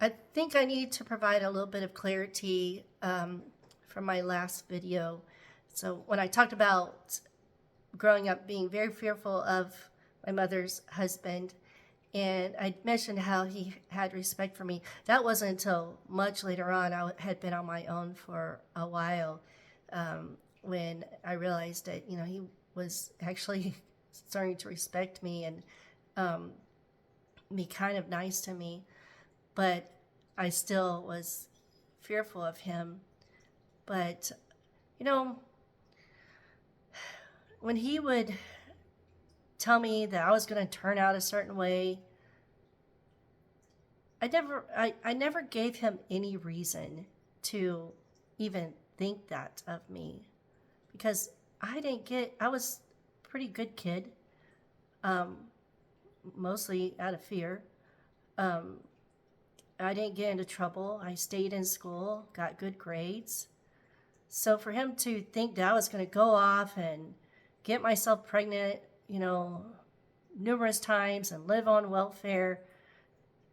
I think I need to provide a little bit of clarity from my last video. So, when I talked about growing up being very fearful of my mother's husband, and I mentioned how he had respect for me, that wasn't until much later on. I had been on my own for a while when I realized that, he was actually starting to respect me and be kind of nice to me. But I still was fearful of him. But, you know, when he would tell me that I was going to turn out a certain way, I never gave him any reason to even think that of me because I was a pretty good kid, um, mostly out of fear. Um, I didn't get into trouble. I stayed in school, got good grades. So for him to think that I was going to go off and get myself pregnant, numerous times and live on welfare,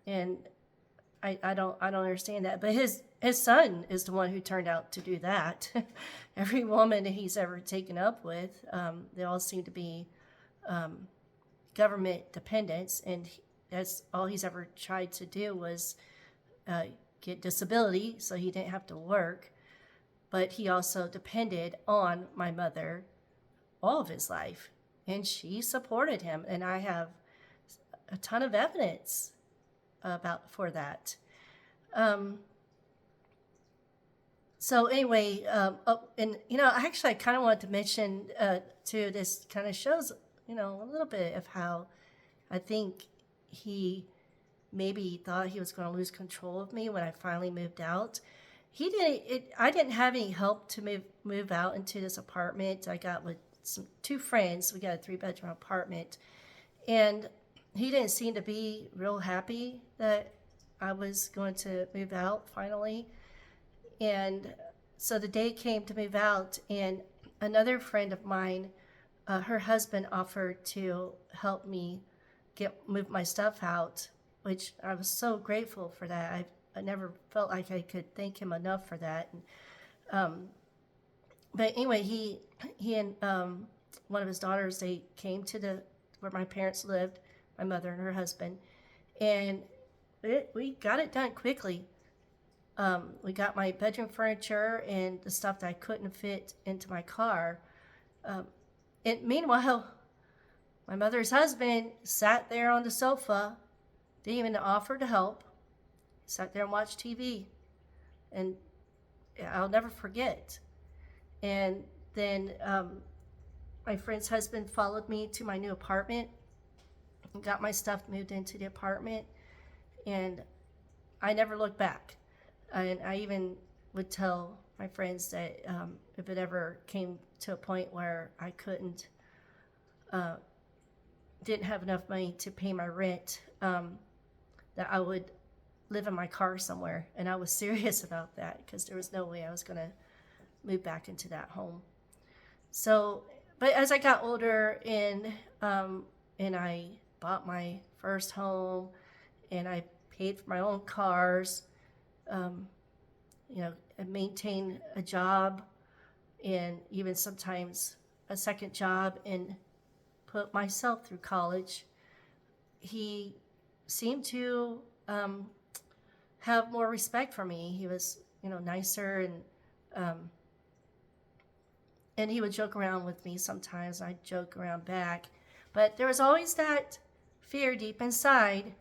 and I don't understand that. But his son is the one who turned out to do that. Every woman he's ever taken up with, they all seem to be government dependents, and that's all he's ever tried to do was uh, get disability, so he didn't have to work. But he also depended on my mother all of his life, and she supported him, and I have a ton of evidence about for that. Um, so anyway, and actually, I kind of wanted to mention too. This kind of shows, a little bit of how I think he maybe thought he was going to lose control of me when I finally moved out. He didn't. I didn't have any help to move out into this apartment. I got with two friends. We got a 3-bedroom apartment, and he didn't seem to be real happy that I was going to move out finally. And so the day came to move out, and another friend of mine, her husband offered to help me move my stuff out, which I was so grateful for that. I never felt like I could thank him enough for that. Um, but anyway, he and one of his daughters, they came to the where my parents lived, my mother and her husband, and we got it done quickly. We got my bedroom furniture and the stuff that I couldn't fit into my car. Um, and meanwhile, my mother's husband sat there on the sofa, didn't even offer to help. He sat there and watched TV, and I'll never forget. And then my friend's husband followed me to my new apartment and got my stuff moved into the apartment, and I never looked back. And I even would tell my friends that if it ever came to a point where I uh, didn't have enough money to pay my rent, that I would live in my car somewhere. And I was serious about that because there was no way I was going to move back into that home. So, but as I got older and I bought my first home and I paid for my own cars, um, and maintain a job and even sometimes a second job and put myself through college, he seemed to have more respect for me. He was, nicer um, and he would joke around with me sometimes. I'd joke around back. But there was always that fear deep inside.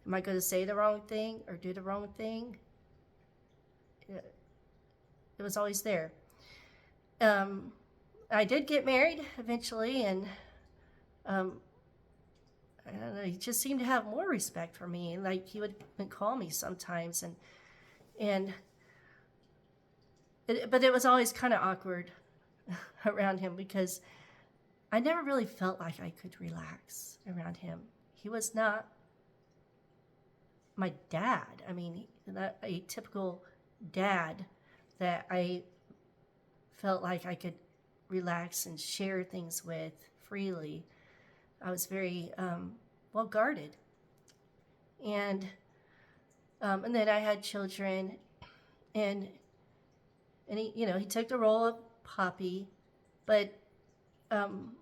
Am I going to say the wrong thing or do the wrong thing? It was always there. Um, I did get married eventually, and um, I don't know. He just seemed to have more respect for me. Like he would call me sometimes, and but it was always kind of awkward around him because I never really felt like I could relax around him. He was not my dad. I mean, not a typical dad that I felt like I could relax and share things with freely. I was very well guarded. And And then I had children, and he, he took the role of Poppy, but um,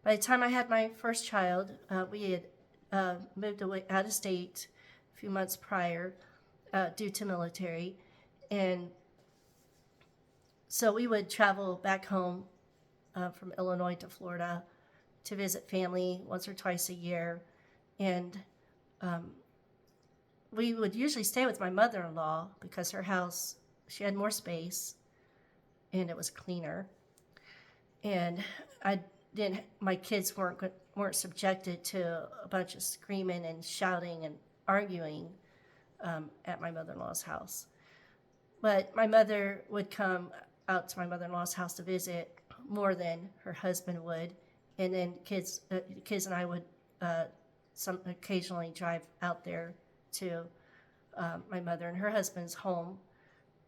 by the time I had my first child, we had moved away out of state a few months prior due to military, and so we would travel back home from Illinois to Florida to visit family once or twice a year, and we would usually stay with my mother-in-law because her house, she had more space and it was cleaner, and I didn't. My kids weren't subjected to a bunch of screaming and shouting and arguing at my mother-in-law's house. But my mother would come out to my mother-in-law's house to visit more than her husband would, and then kids and I would some occasionally drive out there to my mother and her husband's home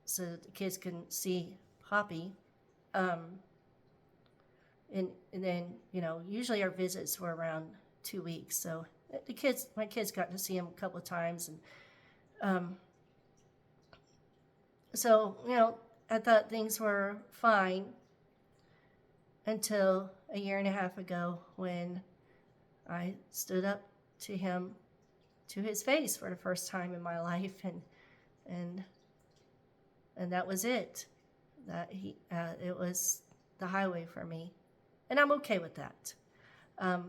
so that the kids can see Poppy. And then, usually our visits were around 2 weeks. So my kids got to see him a couple of times. And so, I thought things were fine until a year and a half ago when I stood up to him, to his face for the first time in my life. And that was it. It was the highway for me. And I'm okay with that. I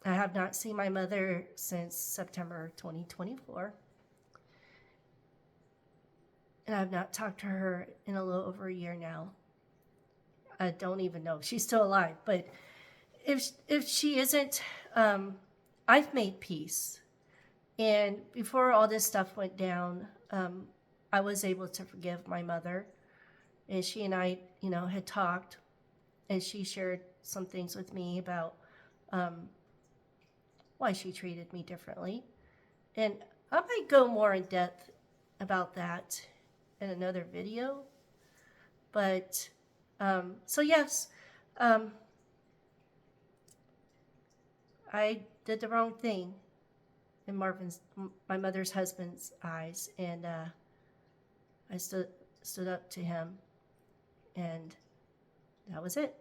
have not seen my mother since September 2024. And I've not talked to her in a little over a year now. I don't even know if she's still alive. But if she isn't, I've made peace. And before all this stuff went down, I was able to forgive my mother. And she and I, had talked, and she shared some things with me about why she treated me differently. And I might go more in depth about that in another video. But, so yes, I did the wrong thing in my mother's husband's eyes, and I stood up to him, and that was it.